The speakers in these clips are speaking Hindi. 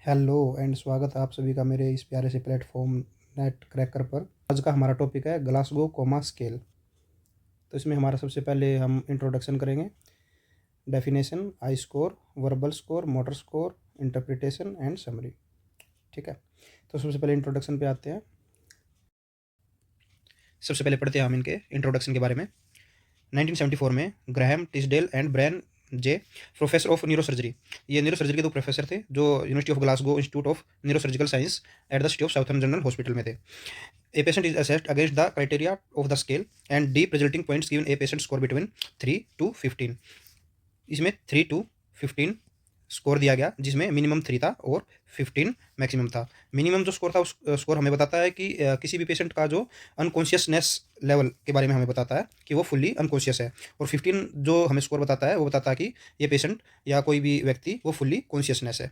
हेलो एंड स्वागत है आप सभी का मेरे इस प्यारे से प्लेटफॉर्म नेट क्रैकर पर। आज का हमारा टॉपिक है ग्लासगो कोमा स्केल। तो इसमें हमारा सबसे पहले हम इंट्रोडक्शन करेंगे, definition, I score, verbal score, motor score, interpretation and summary. ठीक है, तो सबसे पहले इंट्रोडक्शन पे आते हैं। सबसे पहले पढ़ते हैं हम इनके इंट्रोडक्शन के बारे में। 1974 में Graham Teasdale and Bryan J, professor of neurosurgery, ये न्यूरोसर्जरी के दो प्रोफेसर थे जो University of Glasgow Institute of Neurosurgical Science at the City of Southern General Hospital में थे। A patient is assessed against the criteria of the scale and deep resulting points given a patient score between 3 to 15। इसमें 3 to 15 स्कोर दिया गया जिसमें मिनिमम 3 था और 15 मैक्सिमम था। मिनिमम जो स्कोर था उस स्कोर हमें बताता है कि किसी भी पेशेंट का जो अनकॉन्शियसनेस लेवल के बारे में हमें बताता है कि वो फुल्ली अनकॉन्शियस है, और 15 जो हमें स्कोर बताता है वो बताता है कि ये पेशेंट या कोई भी व्यक्ति वो फुल्ली कॉन्शियसनेस है।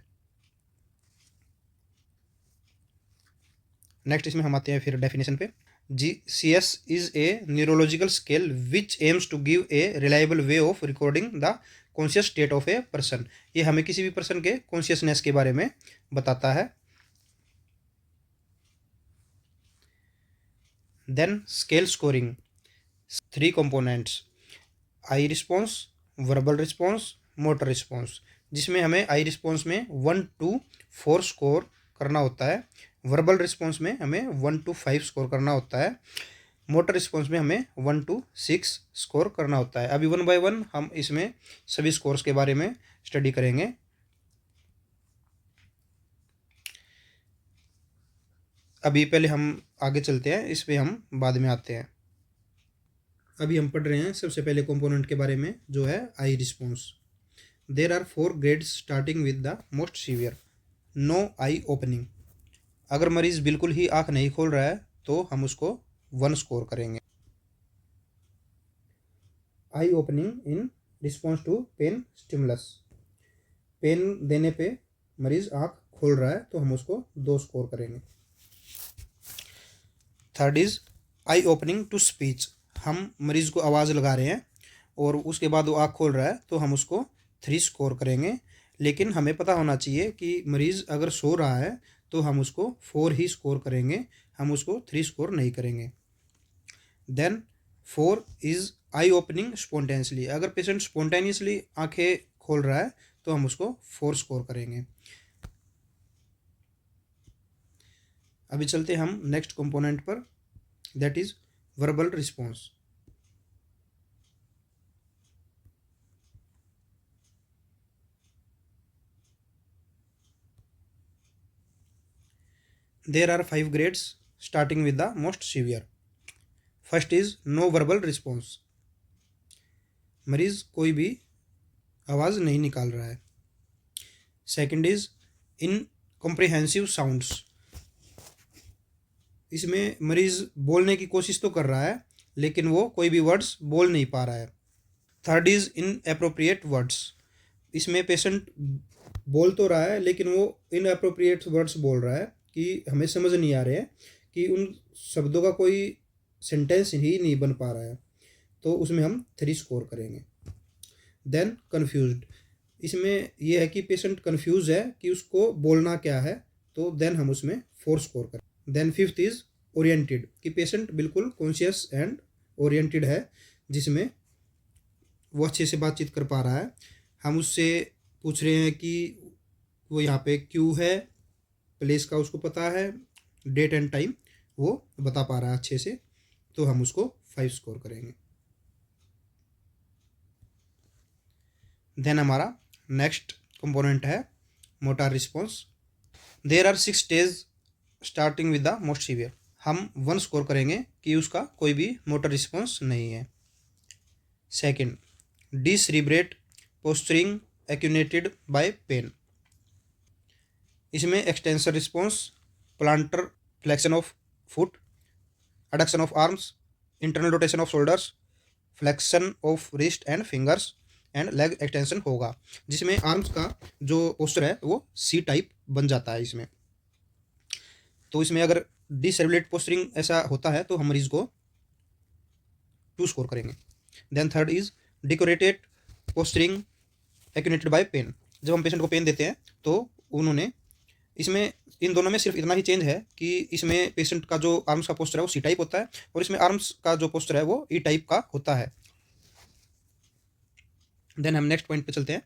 नेक्स्ट इसमें हम आते हैं फिर डेफिनेशन पे। GCS is a neurological scale which aims to give a reliable way of recording the conscious state of a person. ये हमें किसी भी पर्सन के कॉन्शियसनेस के बारे में बताता है। Then scale scoring, 3 components, eye response, verbal response, motor response, जिसमें हमें आई रिस्पॉन्स में 1 to 4 स्कोर करना होता है, वर्बल रिस्पॉन्स में हमें 1 to 5 स्कोर करना होता है, मोटर रिस्पॉन्स में हमें 1 to 6 स्कोर करना होता है। अभी 1 by 1 हम इसमें सभी स्कोर्स के बारे में स्टडी करेंगे। अभी पहले हम आगे चलते हैं, इस पे हम बाद में आते हैं। अभी हम पढ़ रहे हैं सबसे पहले कंपोनेंट के बारे में जो है eye response. There are 4 grades starting with the most severe. No eye opening, अगर मरीज बिल्कुल ही आंख नहीं खोल रहा है तो हम उसको 1 स्कोर करेंगे। Eye opening in response to pain stimulus, pain देने पे मरीज आंख खोल रहा है तो हम उसको 2 स्कोर करेंगे। Third is eye opening to speech, हम मरीज को आवाज़ लगा रहे हैं और उसके बाद वो आँख खोल रहा है तो हम उसको 3 स्कोर करेंगे। लेकिन हमें पता होना चाहिए कि मरीज़ अगर सो रहा है तो हम उसको 4 ही स्कोर करेंगे, हम उसको 3 स्कोर नहीं करेंगे। Then 4 is eye opening spontaneously, अगर पेशेंट स्पॉन्टेनियसली आंखें खोल रहा है तो हम उसको 4 स्कोर करेंगे। अभी चलते हम नेक्स्ट कंपोनेंट पर, that is verbal response. There are 5 grades starting with the most severe. First is no verbal response, मरीज कोई भी आवाज़ नहीं निकाल रहा है। सेकंड इज इनकॉम्प्रिहेंसिव साउंड्स, इसमें मरीज बोलने की कोशिश तो कर रहा है लेकिन वो कोई भी वर्ड्स बोल नहीं पा रहा है। थर्ड इज इनएप्रोप्रिएट वर्ड्स, इसमें पेशेंट बोल तो रहा है लेकिन वो इनएप्रोप्रिएट वर्ड्स बोल रहा है कि हमें समझ नहीं आ रहे हैं कि उन शब्दों का कोई सेंटेंस ही नहीं बन पा रहा है, तो उसमें हम 3 स्कोर करेंगे। देन कन्फ्यूज्ड, इसमें यह है कि पेशेंट कन्फ्यूज है कि उसको बोलना क्या है, तो देन हम उसमें 4 स्कोर करें। देन फिफ्थ इज ओरिएंटेड, कि पेशेंट बिल्कुल कॉन्शियस एंड ओरिएंटेड है, जिसमें वो अच्छे से बातचीत कर पा रहा है। हम उससे पूछ रहे हैं कि वो यहाँ पे क्यों है, प्लेस का उसको पता है, डेट एंड टाइम वो बता पा रहा है अच्छे से, तो हम उसको 5 स्कोर करेंगे। देन हमारा नेक्स्ट कंपोनेंट है motor response. There are 6 stage starting with the most severe, हम 1 स्कोर करेंगे कि उसका कोई भी मोटर रिस्पॉन्स नहीं है। Second, डिसरिब्रेट posturing accentuated by pen, इसमें extension response, planter flexion of foot, adduction of arms, internal rotation off shoulders, flexion of wrist and fingers and leg extension होगा, जिसमें आर्म्स का जो पोस्चर है वो सी टाइप बन जाता है इसमें। तो इसमें अगर डिसरेबुलेट पोस्चरिंग ऐसा होता है तो हम मरीज को 2 स्कोर करेंगे। Then third is decorticate posturing accentuated by pain, जब हम पेशेंट को पेन देते हैं तो उन्होंने इसमें इन दोनों में सिर्फ इतना ही चेंज है कि इसमें पेशेंट का जो आर्म्स का पोस्चर है वो सी टाइप होता है और इसमें आर्म्स का जो पोस्चर है वो ई टाइप का होता है। देन हम नेक्स्ट पॉइंट पे चलते हैं,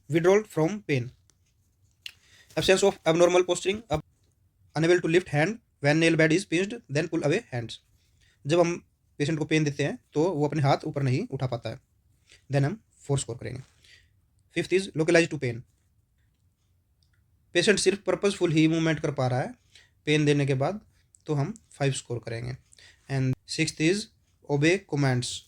withdrawal from pain. Absence of abnormal posturing, unable to lift hand when nail bed is pinched, then pull away hands. जब हम पेशेंट को पेन देते हैं तो वो अपने हाथ ऊपर नहीं उठा पाता है, देन हम 4 स्कोर करेंगे। Fifth is localize to pain, patient सिर्फ पर्पजफुल ही मूवमेंट कर पा रहा है पेन देने के बाद, तो हम 5 स्कोर करेंगे। And sixth is obey commands,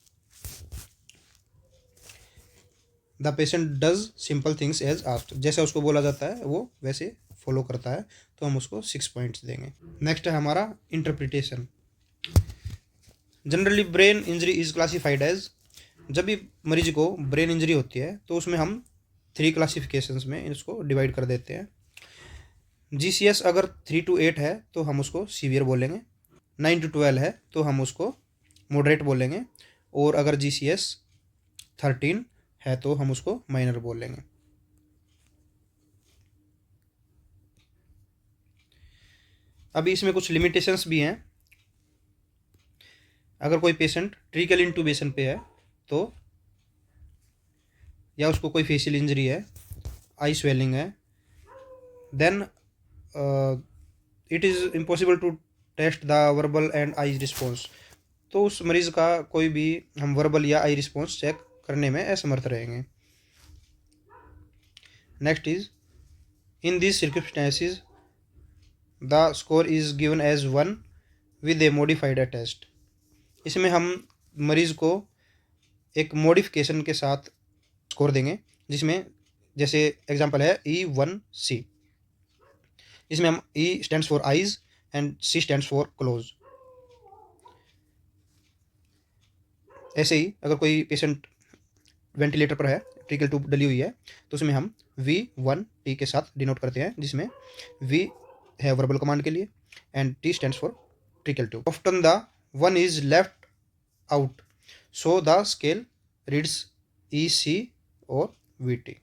the patient does simple things as asked, जैसे उसको बोला जाता है वो वैसे फॉलो करता है, तो हम उसको 6 पॉइंट्स देंगे। नेक्स्ट है हमारा interpretation. Generally brain injury is classified as, जब भी मरीज को ब्रेन इंजरी होती है तो उसमें हम 3 क्लासिफिकेशंस में इसको डिवाइड कर देते हैं। GCS अगर 3 to 8 है तो हम उसको सीवियर बोलेंगे, 9 to 12 है तो हम उसको मॉडरेट बोलेंगे, और अगर GCS 13 है तो हम उसको माइनर बोलेंगे। अभी इसमें कुछ लिमिटेशंस भी हैं। अगर कोई पेशेंट ट्रिकल इंटूबेशन पे है तो, या उसको कोई फेशियल इंजरी है, आई स्वेलिंग है, then it is impossible to test the verbal and eye response, तो उस मरीज़ का कोई भी हम वर्बल या आई रिस्पॉन्स चेक करने में असमर्थ रहेंगे। Next is in this circumstances the score is given as 1 with a modified test, इसमें हम मरीज़ को एक मॉडिफिकेशन के साथ स्कोर देंगे, जिसमें जैसे एग्जांपल है E1C, इसमें हम E stands for eyes and C stands for close. ऐसे ही अगर कोई पेशेंट वेंटिलेटर पर है, ट्रिकल ट्यूब डली हुई है, तो उसमें हम V1T के साथ डिनोट करते हैं, जिसमें V है वर्बल कमांड के लिए and T stands for trickle tube. Often the 1 is left out, so the scale reads EC or VT.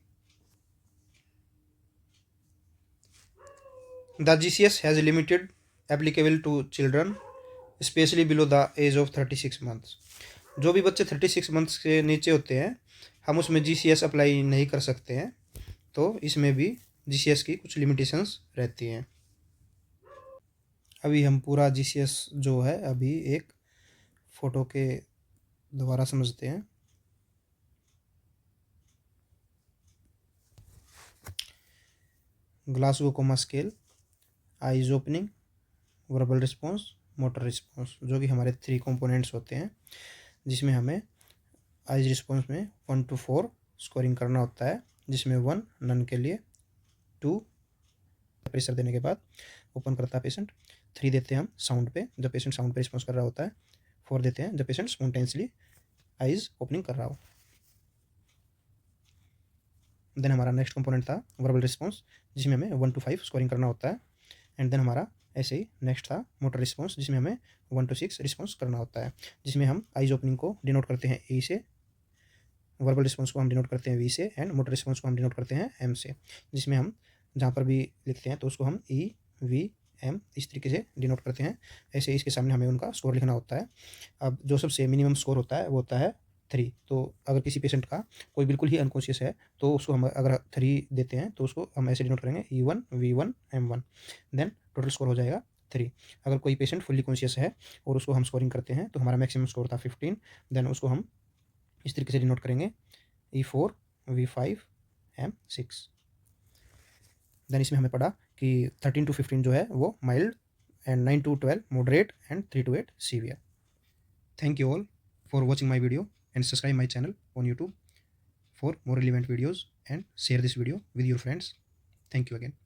The GCS has limited applicable to children, especially below the age of 36 months. जो भी बच्चे 36 मंथ्स के नीचे होते हैं हम उसमें GCS अप्लाई नहीं कर सकते हैं, तो इसमें भी GCS की कुछ लिमिटेशंस रहती हैं। अभी हम पूरा GCS जो है अभी एक फ़ोटो के द्वारा समझते हैं। Glasgow coma scale, eyes opening, verbal response, motor response, जो कि हमारे 3 कंपोनेंट्स होते हैं, जिसमें हमें आइज रिस्पॉन्स में 1 to 4 स्कोरिंग करना होता है, जिसमें 1 नन के लिए, 2 प्रेशर देने के बाद ओपन करता है पेशेंट, 3 देते हैं हम साउंड पे जब पेशेंट साउंड पे रिस्पॉन्स कर रहा होता है, 4 देते हैं जब पेशेंट स्पॉन्टेनियसली आइज ओपनिंग कर रहा हो। देन हमारा नेक्स्ट कंपोनेंट था वर्बल रिस्पॉन्स, जिसमें हमें 1 to 5 स्कोरिंग करना होता है, एंड देन हमारा ऐसे ही नेक्स्ट था मोटर रिस्पॉन्स, जिसमें हमें 1 to 6 रिस्पॉन्स करना होता है, जिसमें हम आइज ओपनिंग को डिनोट करते हैं E से, वर्बल रिस्पॉन्स को हम डिनोट करते हैं V से, एंड मोटर रिस्पॉन्स को हम डिनोट करते हैं M से, जिसमें हम जहाँ पर भी लिखते हैं तो उसको हम E, V, M इस तरीके से डिनोट करते हैं। ऐसे ही इसके सामने हमें उनका स्कोर लिखना होता है। अब जो सबसे मिनिमम स्कोर होता है वो होता है 3, तो अगर किसी पेशेंट का कोई बिल्कुल ही अनकॉन्शियस है तो उसको हम अगर 3 देते हैं तो उसको हम ऐसे डिनोट करेंगे E1, V1, M1, then total score हो जाएगा 3। अगर कोई पेशेंट फुल्ली कॉन्शियस है और उसको हम स्कोरिंग करते हैं तो हमारा मैक्सिमम स्कोर था 15, देन उसको हम इस तरीके से डिनोट करेंगे E4, V5, M6। देन इसमें हमें पढ़ा कि 13 to 15 जो है वो mild, and 9 to 12 moderate, and 3 to 8 severe. Thank you all for watching my video and subscribe my channel on YouTube for more relevant videos and share this video with your friends. Thank you again.